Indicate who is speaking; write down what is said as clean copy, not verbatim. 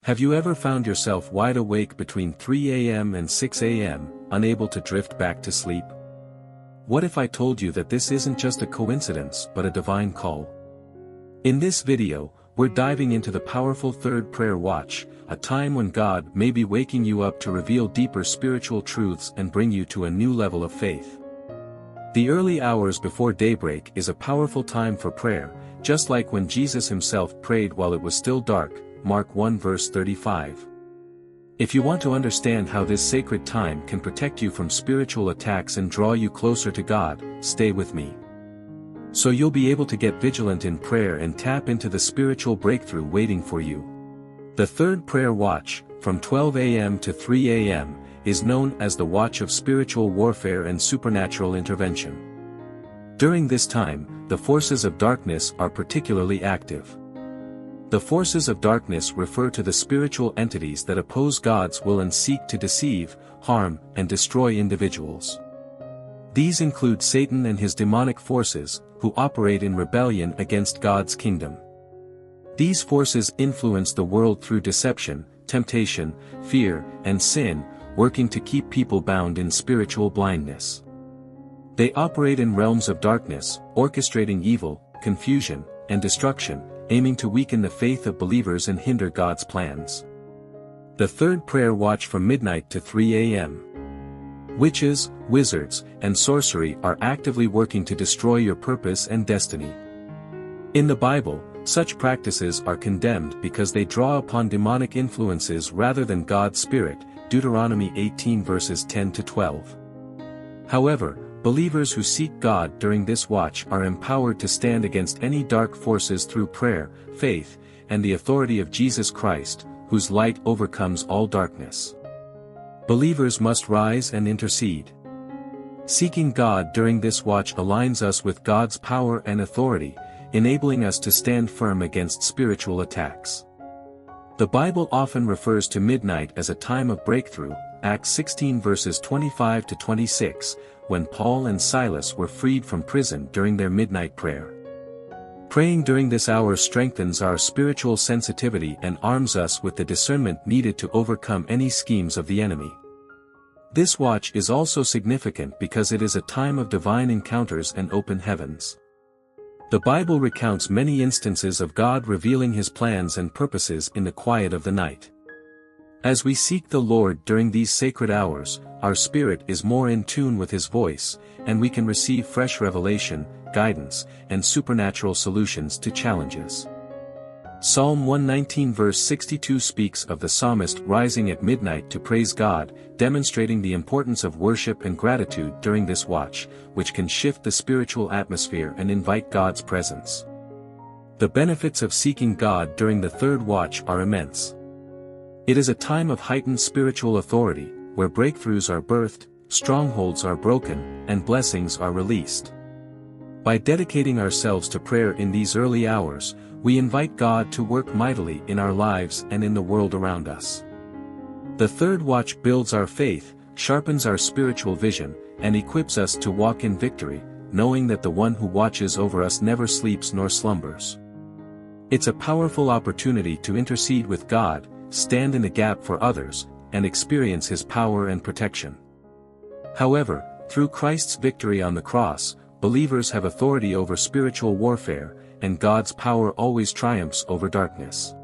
Speaker 1: Have you ever found yourself wide awake between 3 a.m. and 6 a.m., unable to drift back to sleep? What if I told you that this isn't just a coincidence but a divine call? In this video, we're diving into the powerful third prayer watch, a time when God may be waking you up to reveal deeper spiritual truths and bring you to a new level of faith. The early hours before daybreak is a powerful time for prayer, just like when Jesus himself prayed while it was still dark, Mark 1 verse 35. If you want to understand how this sacred time can protect you from spiritual attacks and draw you closer to God, stay with me. So you'll be able to get vigilant in prayer and tap into the spiritual breakthrough waiting for you. The third prayer watch, from 12 a.m. to 3 a.m., is known as the watch of spiritual warfare and supernatural intervention. During this time, the forces of darkness are particularly active. The forces of darkness refer to the spiritual entities that oppose God's will and seek to deceive, harm, and destroy individuals. These include Satan and his demonic forces, who operate in rebellion against God's kingdom. These forces influence the world through deception, temptation, fear, and sin, working to keep people bound in spiritual blindness. They operate in realms of darkness, orchestrating evil, confusion, and destruction, aiming to weaken the faith of believers and hinder God's plans. The third prayer watch from midnight to 3 a.m. Witches, wizards, and sorcery are actively working to destroy your purpose and destiny. In the Bible, such practices are condemned because they draw upon demonic influences rather than God's Spirit, Deuteronomy 18 verses 10 to 12. However, believers who seek God during this watch are empowered to stand against any dark forces through prayer, faith, and the authority of Jesus Christ, whose light overcomes all darkness. Believers must rise and intercede. Seeking God during this watch aligns us with God's power and authority, enabling us to stand firm against spiritual attacks. The Bible often refers to midnight as a time of breakthrough, Acts 16 verses 25 to 26, when Paul and Silas were freed from prison during their midnight prayer. Praying during this hour strengthens our spiritual sensitivity and arms us with the discernment needed to overcome any schemes of the enemy. This watch is also significant because it is a time of divine encounters and open heavens. The Bible recounts many instances of God revealing his plans and purposes in the quiet of the night. As we seek the Lord during these sacred hours, our spirit is more in tune with his voice, and we can receive fresh revelation, guidance, and supernatural solutions to challenges. Psalm 119 verse 62 speaks of the psalmist rising at midnight to praise God, demonstrating the importance of worship and gratitude during this watch, which can shift the spiritual atmosphere and invite God's presence. The benefits of seeking God during the third watch are immense. It is a time of heightened spiritual authority, where breakthroughs are birthed, strongholds are broken, and blessings are released. By dedicating ourselves to prayer in these early hours, we invite God to work mightily in our lives and in the world around us. The third watch builds our faith, sharpens our spiritual vision, and equips us to walk in victory, knowing that the one who watches over us never sleeps nor slumbers. It's a powerful opportunity to intercede with God, stand in the gap for others, and experience his power and protection. However, through Christ's victory on the cross, believers have authority over spiritual warfare, and God's power always triumphs over darkness.